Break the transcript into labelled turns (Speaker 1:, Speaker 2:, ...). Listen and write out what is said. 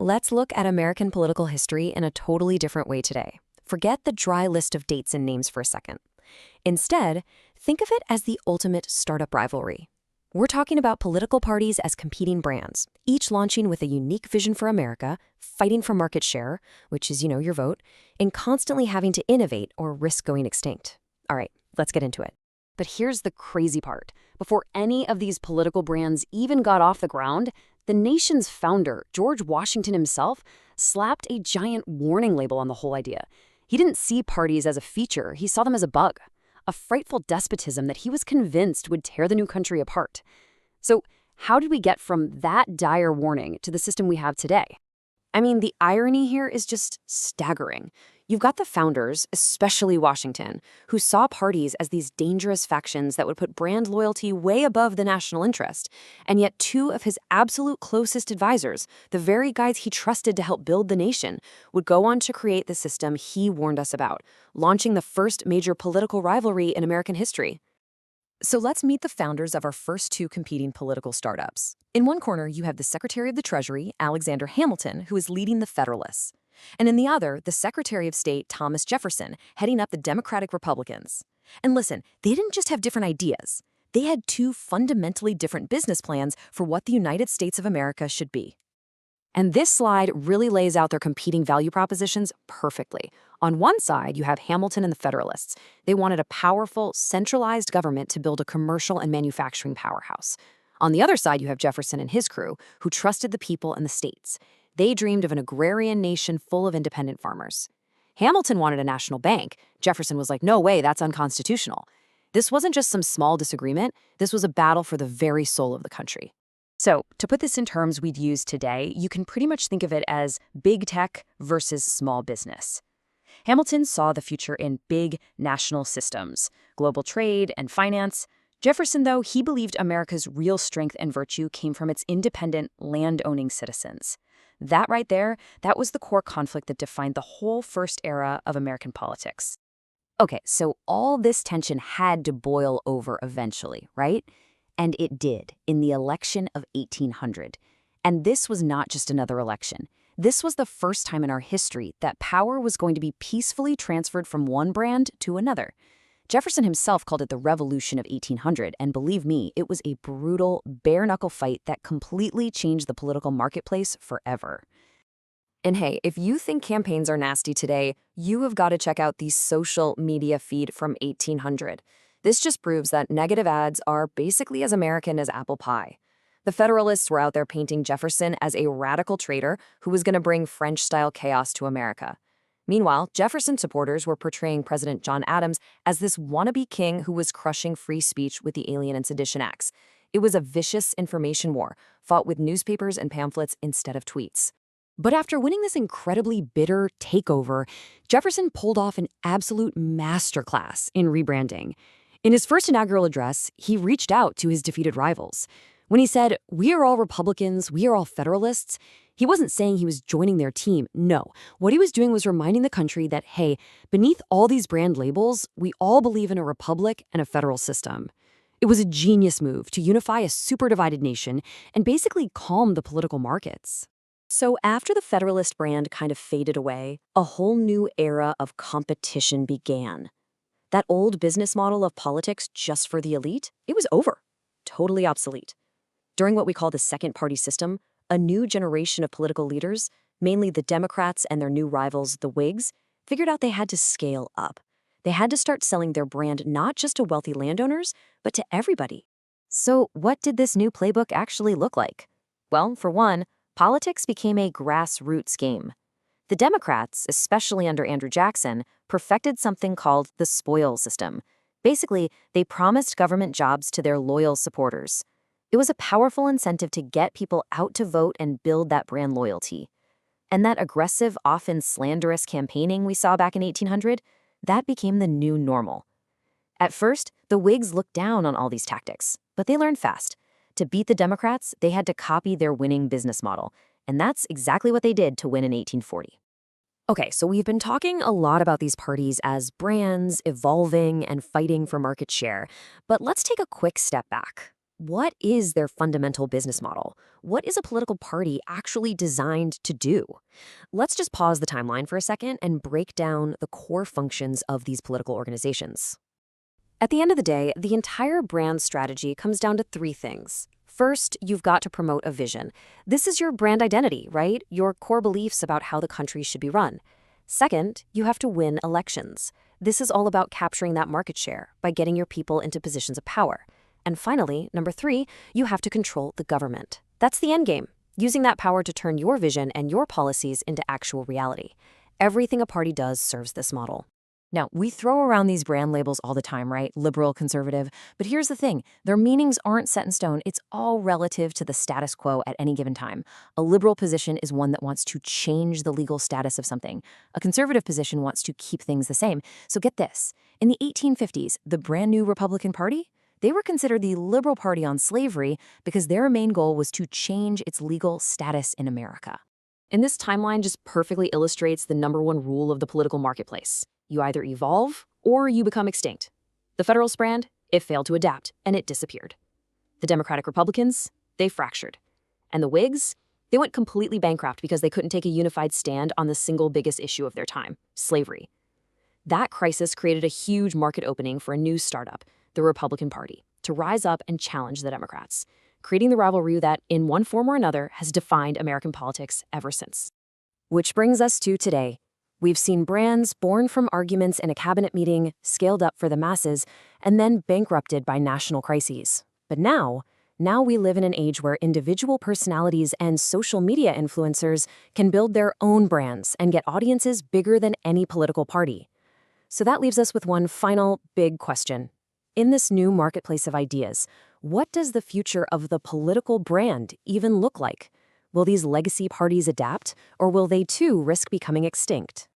Speaker 1: Let's look at American political history in a totally different way today. Forget the dry list of dates and names for a second. Instead, think of it as the ultimate startup rivalry. We're talking about political parties as competing brands, each launching with a unique vision for America, fighting for market share, which is, your vote, and constantly having to innovate or risk going extinct. All right, let's get into it. But here's the crazy part. Before any of these political brands even got off the ground, the nation's founder, George Washington himself, slapped a giant warning label on the whole idea. He didn't see parties as a feature, he saw them as a bug, a frightful despotism that he was convinced would tear the new country apart. So, how did we get from that dire warning to the system we have today? I mean, the irony here is just staggering. You've got the founders, especially Washington, who saw parties as these dangerous factions that would put brand loyalty way above the national interest. And yet two of his absolute closest advisors, the very guys he trusted to help build the nation, would go on to create the system he warned us about, launching the first major political rivalry in American history. So let's meet the founders of our first two competing political startups. In one corner, you have the Secretary of the Treasury, Alexander Hamilton, who is leading the Federalists. And in the other, the Secretary of State, Thomas Jefferson, heading up the Democratic Republicans. And listen, they didn't just have different ideas. They had two fundamentally different business plans for what the United States of America should be. And this slide really lays out their competing value propositions perfectly. On one side, you have Hamilton and the Federalists. They wanted a powerful, centralized government to build a commercial and manufacturing powerhouse. On the other side, you have Jefferson and his crew, who trusted the people and the states. They dreamed of an agrarian nation full of independent farmers. Hamilton wanted a national bank. Jefferson was like, no way, that's unconstitutional. This wasn't just some small disagreement. This was a battle for the very soul of the country. So, to put this in terms we'd use today, you can pretty much think of it as big tech versus small business. Hamilton saw the future in big national systems, global trade and finance. Jefferson, though, he believed America's real strength and virtue came from its independent, land-owning citizens. That right there, that was the core conflict that defined the whole first era of American politics. Okay, so all this tension had to boil over eventually, right? And it did, in the election of 1800. And this was not just another election. This was the first time in our history that power was going to be peacefully transferred from one brand to another. Jefferson himself called it the Revolution of 1800, and believe me, it was a brutal, bare-knuckle fight that completely changed the political marketplace forever. And hey, if you think campaigns are nasty today, you have got to check out the social media feed from 1800. This just proves that negative ads are basically as American as apple pie. The Federalists were out there painting Jefferson as a radical traitor who was going to bring French-style chaos to America. Meanwhile, Jefferson supporters were portraying President John Adams as this wannabe king who was crushing free speech with the Alien and Sedition Acts. It was a vicious information war, fought with newspapers and pamphlets instead of tweets. But after winning this incredibly bitter takeover, Jefferson pulled off an absolute masterclass in rebranding. In his first inaugural address, he reached out to his defeated rivals. When he said, "We are all Republicans, we are all Federalists," he wasn't saying he was joining their team. No, what he was doing was reminding the country that, hey, beneath all these brand labels, we all believe in a republic and a federal system. It was a genius move to unify a super divided nation and basically calm the political markets. So after the Federalist brand kind of faded away, a whole new era of competition began. That old business model of politics just for the elite, it was over, totally obsolete. During what we call the second party system, a new generation of political leaders, mainly the Democrats and their new rivals, the Whigs, figured out they had to scale up. They had to start selling their brand not just to wealthy landowners, but to everybody. So what did this new playbook actually look like? Well, for one, politics became a grassroots game. The Democrats, especially under Andrew Jackson, perfected something called the spoils system. Basically, they promised government jobs to their loyal supporters. It was a powerful incentive to get people out to vote and build that brand loyalty. And that aggressive, often slanderous campaigning we saw back in 1800, that became the new normal. At first, the Whigs looked down on all these tactics, but they learned fast. To beat the Democrats, they had to copy their winning business model. And that's exactly what they did to win in 1840. Okay, so we've been talking a lot about these parties as brands evolving and fighting for market share, but let's take a quick step back. What is their fundamental business model? What is a political party actually designed to do? Let's just pause the timeline for a second and break down the core functions of these political organizations. At the end of the day, the entire brand strategy comes down to three things. First, you've got to promote a vision. This is your brand identity, right? Your core beliefs about how the country should be run. Second, you have to win elections. This is all about capturing that market share by getting your people into positions of power. And finally, number three, you have to control the government. That's the end game, using that power to turn your vision and your policies into actual reality. Everything a party does serves this model. Now, we throw around these brand labels all the time, right? Liberal, conservative. But here's the thing. Their meanings aren't set in stone. It's all relative to the status quo at any given time. A liberal position is one that wants to change the legal status of something. A conservative position wants to keep things the same. So get this. In the 1850s, the brand new Republican Party, they were considered the liberal party on slavery because their main goal was to change its legal status in America. And this timeline just perfectly illustrates the number one rule of the political marketplace. You either evolve or you become extinct. The Federalist brand, it failed to adapt and it disappeared. The Democratic Republicans, they fractured. And the Whigs, they went completely bankrupt because they couldn't take a unified stand on the single biggest issue of their time, slavery. That crisis created a huge market opening for a new startup, the Republican Party, to rise up and challenge the Democrats, creating the rivalry that, in one form or another, has defined American politics ever since. Which brings us to today. We've seen brands born from arguments in a cabinet meeting, scaled up for the masses, and then bankrupted by national crises. But now we live in an age where individual personalities and social media influencers can build their own brands and get audiences bigger than any political party. So that leaves us with one final big question. In this new marketplace of ideas, what does the future of the political brand even look like? Will these legacy parties adapt, or will they too risk becoming extinct?